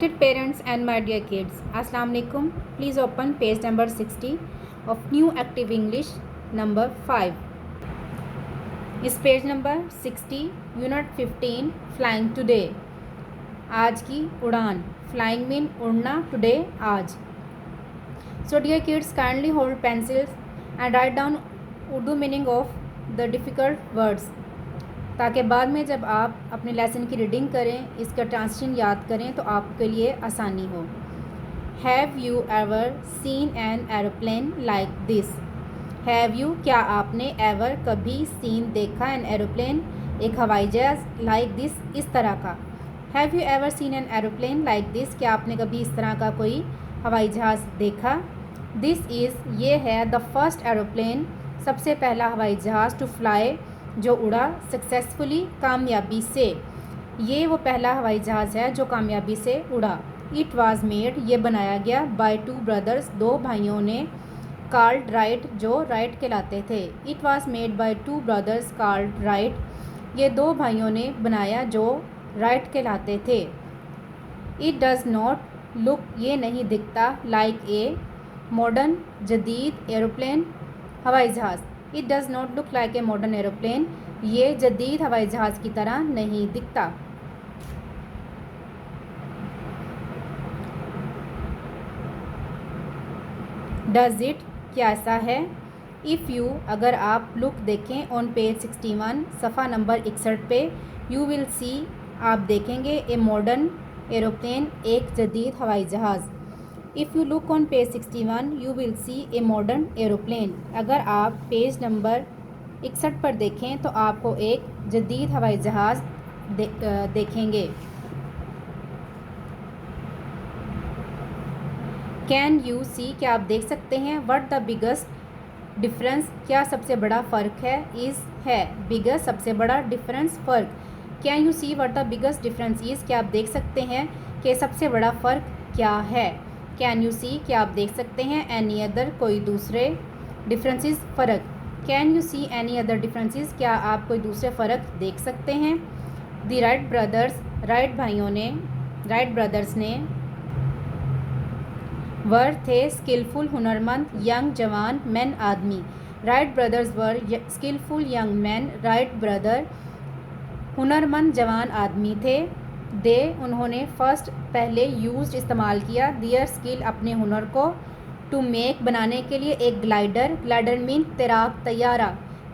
Respected parents and my dear kids, Assalamu alaikum. Please open page number 60 of New Active English number 5. इस page number 60 unit 15 flying today, आज की उड़ान. Flying mean उड़ना, today आज. So dear kids, kindly hold pencils and write down Urdu meaning of the difficult words, ताकि बाद में जब आप अपने लेसन की रीडिंग करें, इसका ट्रांसलेशन याद करें तो आपके लिए आसानी हो. Have you ever seen an aeroplane like this. Have you, क्या आपने, एवर कभी, सीन देखा, एन एरोप्लेन एक हवाई जहाज़, लाइक दिस इस तरह का. Have you ever seen an aeroplane like this, क्या आपने कभी इस तरह का कोई हवाई जहाज़ देखा. दिस इज़, ये है, द फर्स्ट एरोप्लेन, सबसे पहला हवाई जहाज़, टू फ्लाई, जो उड़ा, सक्सेसफुली, कामयाबी से, ये वो पहला हवाई जहाज़ है जो कामयाबी से उड़ा. इट वाज मेड, ये बनाया गया, बाय टू ब्रदर्स, दो भाइयों ने, कॉल्ड राइट, जो राइट कहलाते थे. It was made by two brothers called right, ये दो भाइयों ने बनाया जो राइट कहलाते थे. इट डज़ नॉट लुक, ये नहीं दिखता, लाइक ए मॉडर्न, जदीद, एरोप्लेन, हवाई जहाज़. It does not look like a modern aeroplane, ये जदीद हवाई जहाज़ की तरह नहीं दिखता. डज़ इट, क्या ऐसा है. इफ़ यू, अगर आप, लुक देखें, ऑन पेज 61, सफ़ा नंबर 61 पे, यू विल सी, आप देखेंगे, ए मॉडर्न एरोप्लेन, एक जदीद हवाई जहाज़. If you look on page 61 you will see a modern aeroplane, अगर आप पेज नंबर 61 पर देखें तो आपको एक जदीद हवाई जहाज़ देखेंगे. कैन यू सी, क्या आप देख सकते हैं. व्हाट द बिगेस्ट डिफरेंस, क्या सबसे बड़ा फ़र्क है. इज़, है, बिगेस्ट सबसे बड़ा, डिफरेंस फ़र्क. Can you see what the biggest difference is, क्या आप देख सकते हैं कि सबसे बड़ा फ़र्क क्या है. कैन यू सी, क्या आप देख सकते हैं. एनी अदर, कोई दूसरे, डिफरेंसेस फ़र्क. Can you see any other differences, क्या आप कोई दूसरे फ़र्क देख सकते हैं. द राइट ब्रदर्स, राइट भाइयों ने, राइट ब्रदर्स ने, वर थे, स्किलफुल हुनरमंद, यंग जवान, मैन आदमी. Wright brothers were skillful young man, Wright brother हुनरमंद जवान आदमी थे. दे, उन्होंने, फर्स्ट पहले, यूज्ड इस्तेमाल किया, दियर स्किल अपने हुनर को, टू मेक बनाने के लिए, एक ग्लाइडर, ग्लाइडर मीन तैराक तैयारा,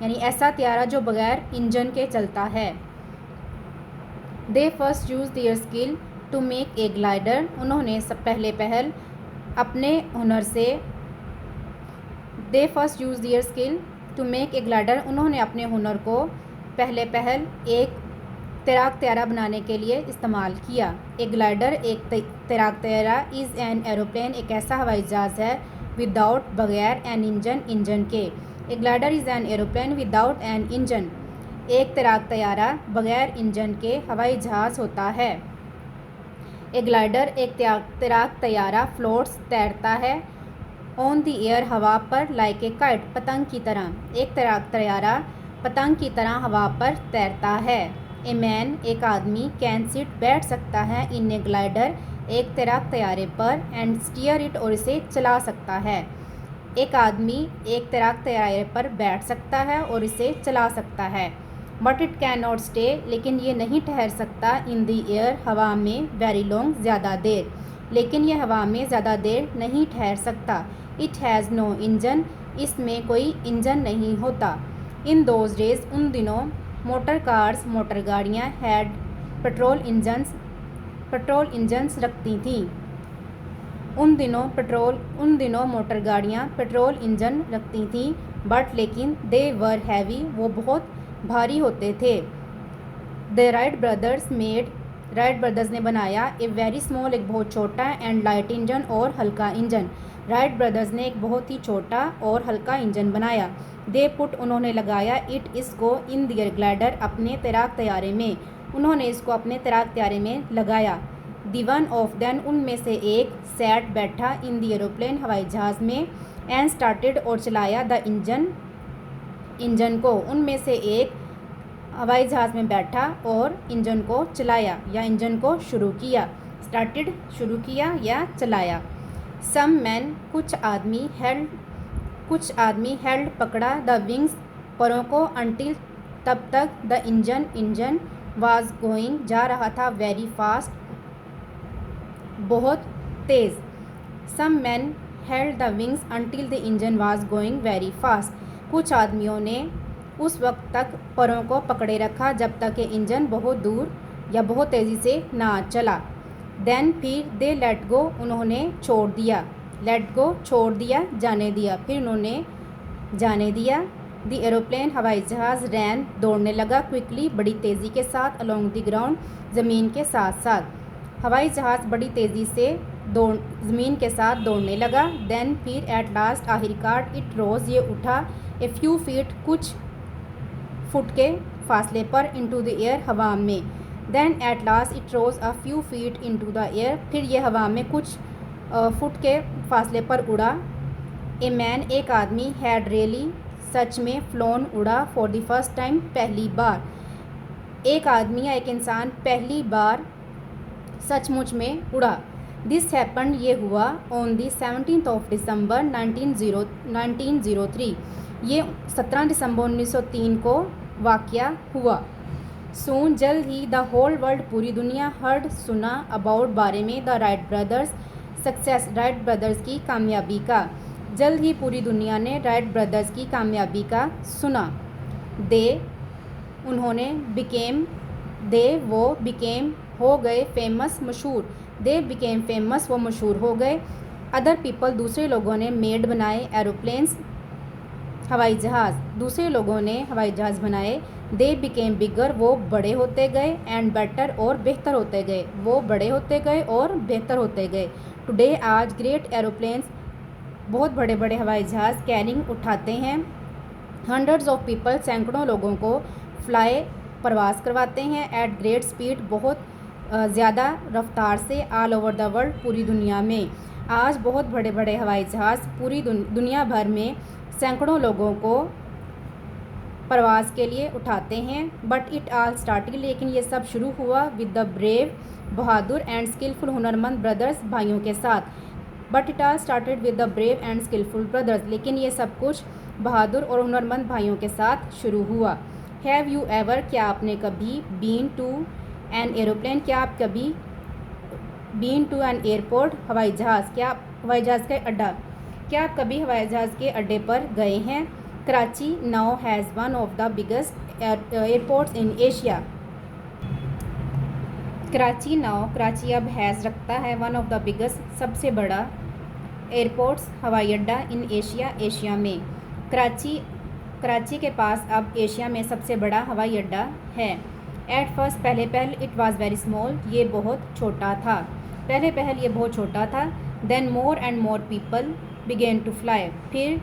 यानी ऐसा तैयारा जो बगैर इंजन के चलता है. They first use their skill to make a glider, उन्होंने सब पहले पहल अपने हुनर से. They first use their skill to make a glider, उन्होंने अपने हुनर को पहले पहल एक तैराक तैयारा बनाने के लिए इस्तेमाल किया. एक ग्लाइडर, एक तैराक तैयारा, इज़ एन एरोप्लेन, एक ऐसा हवाई जहाज़ है, विदाउट, बगैर, एन इंजन, इंजन के. एक glider is an aeroplane without an engine, एक तैराक तैयारा बगैर इंजन के हवाई जहाज़ होता है. एक ग्लाइडर, एक तैराक तैयारा, फ्लोट्स, तैरता है, ऑन द एयर, हवा पर, लाइक ए काइट, पतंग की तरह. एक तैराक तैयारा पतंग की तरह हवा पर तैरता है. ए मैन, एक आदमी, कैन सिट, बैठ सकता है, इन ए ग्लाइडर, एक तैराक तैयारे पर, एंड स्टीयर इट, और इसे चला सकता है. एक आदमी एक तैराक तैयारे पर बैठ सकता है और इसे चला सकता है. But it can not stay, लेकिन ये नहीं ठहर सकता, इन द एयर, हवा में, वेरी लॉन्ग, ज़्यादा देर, लेकिन यह हवा में ज़्यादा देर नहीं ठहर सकता. इट हैज़ नो इंजन, इसमें कोई इंजन नहीं होता. इन दोज डेज, उन दिनों, मोटर कार्स, मोटर गाड़ियाँ, हैड पेट्रोल इंजन्स रखती थीं. उन दिनों मोटर गाड़ियाँ पेट्रोल इंजन रखती थीं. बट, लेकिन, दे वर हैवी, वो बहुत भारी होते थे. द राइट ब्रदर्स ने बनाया, ए वेरी स्मॉल, एक बहुत छोटा, एंड लाइट इंजन, और हल्का इंजन. राइट ब्रदर्स ने एक बहुत ही छोटा और हल्का इंजन बनाया. दे पुट, उन्होंने लगाया, इट, इसको, इन दियर ग्लाइडर, अपने तैराक तैयारे में, उन्होंने इसको अपने तैराक तैयारे में लगाया. दी वन ऑफ देन, उनमें से एक, सैट, बैठा, इन दी एरोप्लेन, हवाई जहाज़ में, एंड स्टार्टेड, और चलाया, द इंजन को, उनमें से एक हवाई जहाज़ में बैठा और इंजन को चलाया या इंजन को शुरू किया. स्टार्टेड शुरू किया या चलाया। सम मैन कुछ आदमी हेल्ड पकड़ा द विंग्स परों को अंटिल तब तक द इंजन वाज गोइंग जा रहा था वेरी फास्ट बहुत तेज़। Some man held the wings until the engine was going very fast. कुछ आदमियों ने उस वक्त तक परों को पकड़े रखा जब तक कि इंजन बहुत दूर या बहुत तेज़ी से ना चला। देन फिर दे लेट गो उन्होंने छोड़ दिया। लेट गो छोड़ दिया, जाने दिया। फिर उन्होंने जाने दिया। द एरोप्लेन हवाई जहाज़ रैन दौड़ने लगा क्विकली बड़ी तेज़ी के साथ अलोंग द ग्राउंड ज़मीन के साथ साथ। हवाई जहाज़ बड़ी तेज़ी से ज़मीन के साथ दौड़ने लगा। देन फिर एट लास्ट आखिरकार इट रोज़ ये उठा ए फ्यू फीट कुछ फुट के फासले पर इनटू द एयर हवा में। Then at last it rose a few feet into the air फिर ये हवा में कुछ फुट के फासले पर उड़ा। ए मैन एक आदमी हैड रियली सच में फ्लोन उड़ा फॉर द फर्स्ट टाइम पहली बार। एक आदमी या एक इंसान पहली बार सचमुच में उड़ा। दिस हैपन्ड ये हुआ on the 17th of December 1903 ये 17 दिसंबर 1903 को वाक़या हुआ। सून जल्द ही द होल वर्ल्ड पूरी दुनिया हर्ड सुना अबाउट बारे में the Wright brothers success Wright brothers की कामयाबी का। जल्द ही पूरी दुनिया ने राइट ब्रदर्स की कामयाबी का सुना। दे उन्होंने बिकेम दे वो बिकेम हो गए फेमस मशहूर। दे बिकेम फेमस वो मशहूर हो गए। अदर पीपल दूसरे लोगों ने मेड बनाए एरोप्लेन्स हवाई जहाज़ दूसरे लोगों ने हवाई जहाज़ बनाए। दे बिकेम बिगर वो बड़े होते गए एंड बेटर और बेहतर होते गए वो बड़े होते गए और बेहतर होते गए। टुडे आज ग्रेट एरोप्लेन्स बहुत बड़े बड़े हवाई जहाज़ कैरिंग उठाते हैं। हंड्रेड्स ऑफ पीपल सैकड़ों लोगों को फ्लाई प्रवास करवाते हैं एट ग्रेट स्पीड बहुत ज़्यादा रफ्तार से ऑल ओवर द वर्ल्ड पूरी दुनिया में। आज बहुत बड़े बड़े हवाई जहाज़ पूरी दुनिया भर में सैकड़ों लोगों को प्रवास के लिए उठाते हैं। बट इट ऑल स्टार्टेड लेकिन ये सब शुरू हुआ विद द ब्रेव बहादुर एंड स्किलफुल हुनरमंद ब्रदर्स भाइयों के साथ। But it all started with the brave and skilful brothers लेकिन ये सब कुछ बहादुर और हुनरमंद भाइयों के साथ शुरू हुआ। हैव यू एवर क्या आपने कभी बीन टू एन एरोप्लेन क्या आप कभी बीन टू एन एयरपोर्ट हवाई जहाज़ क्या हवाई जहाज़ का अड्डा क्या आप कभी हवाई जहाज़ के अड्डे पर गए हैं। Karachi now has one of the biggest airports in Asia. Karachi अब हैज़ रखता है वन ऑफ द बिगेस्ट सबसे बड़ा एयरपोर्ट्स हवाई अड्डा इन एशिया में। कराची के पास अब एशिया में सबसे बड़ा हवाई अड्डा है। एट फर्स्ट पहले इट वाज़ वेरी स्मॉल ये बहुत छोटा था। पहले ये बहुत छोटा था। Then more and more people began to fly फिर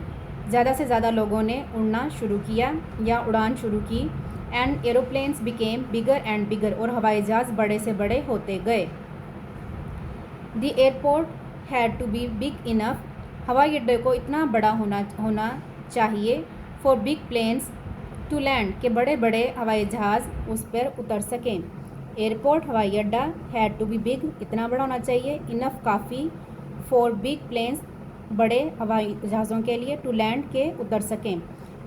ज़्यादा से ज़्यादा लोगों ने उड़ना शुरू किया या उड़ान शुरू की। And aeroplanes became bigger and bigger और हवाई जहाज़ बड़े से बड़े होते गए। The airport had to be big enough हवाई अड्डे को इतना बड़ा होना चाहिए for big planes to land के बड़े बड़े हवाई जहाज़ उस पर उतर सकें। एयरपोर्ट हवाई अड्डा हैड टू बी बिग इतना बड़ा होना चाहिए इनफ काफ़ी फॉर बिग प्लेन्स बड़े हवाई जहाज़ों के लिए टू लैंड के उतर सकें।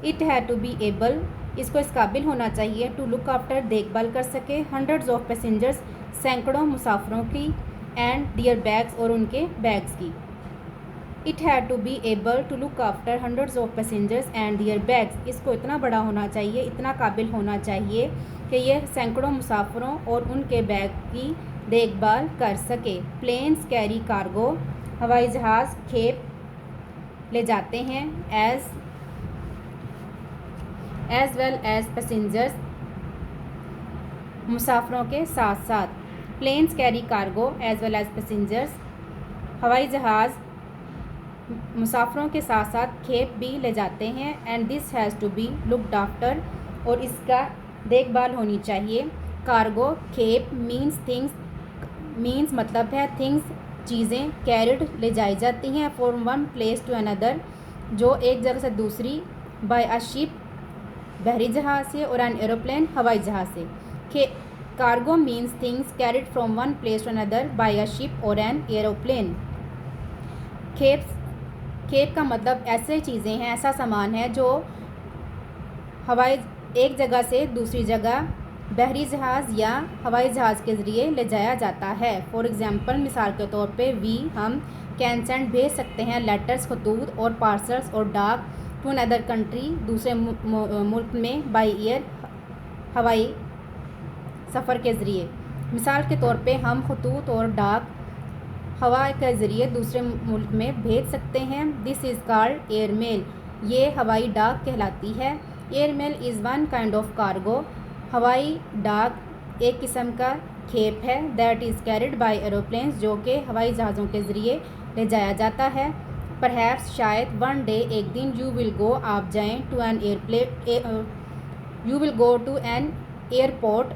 It had to be able इसको इस काबिल होना चाहिए टू लुक आफ्टर देखभाल कर सके हंड्रेड्स ऑफ पैसेंजर्स सैकड़ों मुसाफिरों की एंड दियर बैग्स और उनके बैग्स की। It had to be able to look after hundreds of passengers and their bags इसको इतना बड़ा होना चाहिए इतना काबिल होना चाहिए कि यह सैकड़ों मुसाफिरों और उनके बैग की देखभाल कर सके। प्लेन्स कैरी कार्गो हवाई जहाज़ खेप ले जाते हैं एज वेल एज पैसेंजर्स मुसाफिरों के साथ साथ। Planes carry cargo as well as passengers हवाई जहाज़ मुसाफिरों के साथ साथ खेप भी ले जाते हैं। And this has to be looked after और इसका देखभाल होनी चाहिए। कार्गो खेप मीन्स मतलब है थिंग्स चीज़ें कैरिड ले जाई जाती हैं from one place to another जो एक जगह से दूसरी बाय अ शिप बहरी जहाज़ से और एन एरोप्लेन हवाई जहाज़ से। Cargo means things carried from one place to another by a ship or an aeroplane. खेप का मतलब ऐसे चीज़ें हैं, ऐसा सामान है जो हवाई एक जगह से दूसरी जगह बहरी जहाज़ या हवाई जहाज़ के ज़रिए ले जाया जाता है. फॉर एग्ज़ाम्पल, मिसाल के तौर पे हम कैन सेंड भेज सकते हैं लेटर्स, खतूत और पार्सल्स और डाक टू अनदर कंट्री, दूसरे मुल्क में, बाई एयर, हवाई सफ़र के ज़रिए. मिसाल के तौर पे हम खतूत और डाक हवा के ज़रिए दूसरे मुल्क में भेज सकते हैं. This is called airmail. ये हवाई डाक कहलाती है. Airmail is one kind of cargo. हवाई डाक एक किस्म का खेप है. That is carried by aeroplanes, जो कि हवाई जहाज़ों के ज़रिए ले जाया जाता है. परहैप्स शायद वन डे एक दिन यू विल गो आप जाएँ टू एन एयरपोर्ट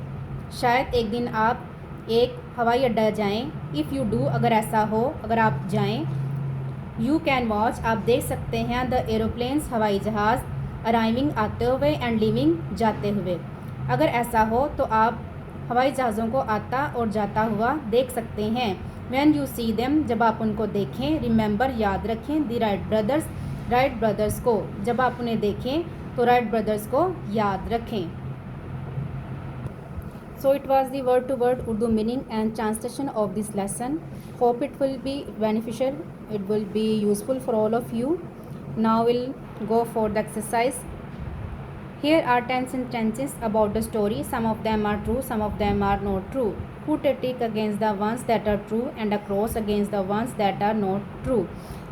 शायद एक दिन आप एक हवाई अड्डा जाएं. इफ़ यू डू अगर ऐसा हो, अगर आप जाएं. यू कैन वॉच आप देख सकते हैं द एरोप्लेन्स हवाई जहाज़ अराइविंग आते हुए एंड लिविंग जाते हुए. अगर ऐसा हो तो आप हवाई जहाज़ों को आता और जाता हुआ देख सकते हैं. व्हेन यू सी देम जब आप उनको देखें. रिमेंबर याद रखें. द राइट ब्रदर्स को जब आप उन्हें देखें तो राइट ब्रदर्स को याद रखें. So it was the word to word Urdu meaning and translation of this lesson. Hope it will be beneficial. It will be useful for all of you. Now we'll go for the exercise. Here are 10 sentences about the story. Some of them are true, some of them are not true. Put a tick against the ones that are true and a cross against the ones that are not true.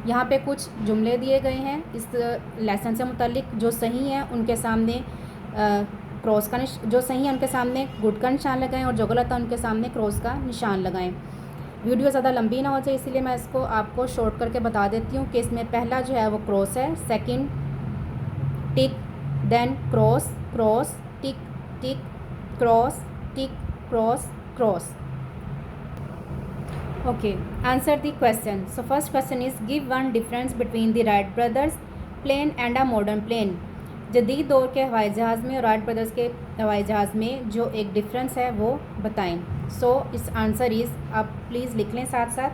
यहाँ पे कुछ जुमले दिए गए हैं इस lesson से मुतालिक. जो सही हैं उनके सामने क्रॉस का जो सही है उनके सामने गुड का निशान लगाएं और जो गलत है उनके सामने क्रॉस का निशान लगाएं. वीडियो ज़्यादा लंबी ना हो जाए इसीलिए मैं इसको आपको शॉर्ट करके बता देती हूँ कि इसमें पहला जो है वो क्रॉस है, second tick, then cross, cross, tick, tick, cross, tick, cross, cross. Okay, answer the question. So first question is give one difference between the Wright brothers plane and a modern plane. जदीद दौर के हवाई जहाज़ में और Wright brothers के हवाई जहाज़ में जो एक डिफरेंस है वो बताएं. सो इस आंसर इज़ आप प्लीज़ लिख लें साथ साथ.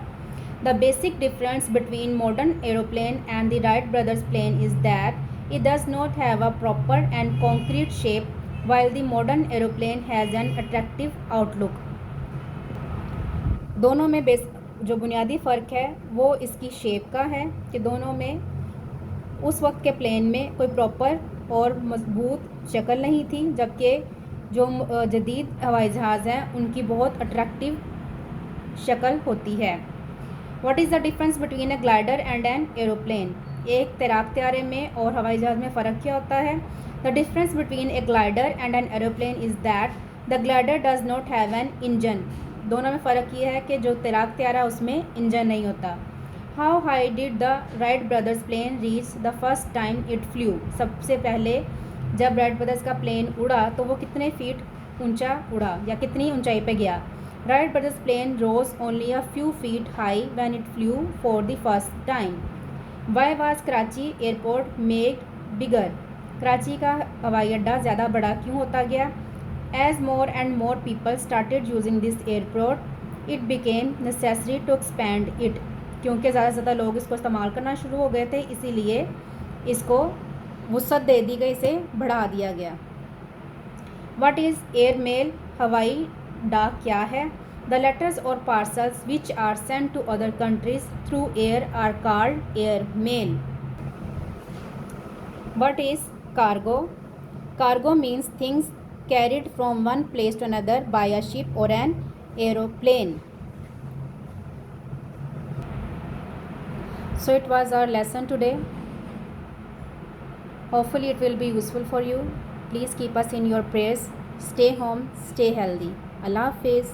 The basic difference between modern aeroplane and the Wright brothers plane is that it does not have a proper and concrete shape while the modern aeroplane has an attractive outlook. दोनों में जो बुनियादी फ़र्क है वो इसकी शेप का है कि दोनों में उस वक्त के प्लेन में कोई प्रॉपर और मजबूत शक्ल नहीं थी, जबकि जो जदीद हवाई जहाज़ हैं उनकी बहुत अट्रैक्टिव शक्ल होती है. What is the difference between A glider and an aeroplane. एक तैराक त्यारे में और हवाई जहाज़ में फ़र्क क्या होता है. The difference between A glider and an aeroplane is that the glider does not have an engine. दोनों में फ़र्क ये है कि जो तैराक त्यारा उसमें इंजन नहीं होता. How high did the Wright brothers plane reach the first time it flew. सबसे पहले जब राइट ब्रदर्स का प्लेन उड़ा तो वो कितने फीट ऊंचा उड़ा या कितनी ऊंचाई पे गया. Wright brothers plane rose only a few feet high when it flew for the first time. Why was Karachi airport made bigger. Karachi का हवाई अड्डा ज़्यादा बड़ा क्यों होता गया. As more and more people started using this airport it became necessary to expand it. क्योंकि ज़्यादा से ज़्यादा लोग इसको इस्तेमाल करना शुरू हो गए थे, इसीलिए इसको वुसअत दे दी गई, इसे बढ़ा दिया गया. What is airmail. हवाई डाक क्या है. द लेटर्स और parcels which are sent to other countries through air are called airmail. What is cargo. Cargo means things carried from one place to another by a ship और an aeroplane. So it was our lesson today. Hopefully it will be useful for you. Please keep us in your prayers. Stay home, stay healthy. Allah Hafiz.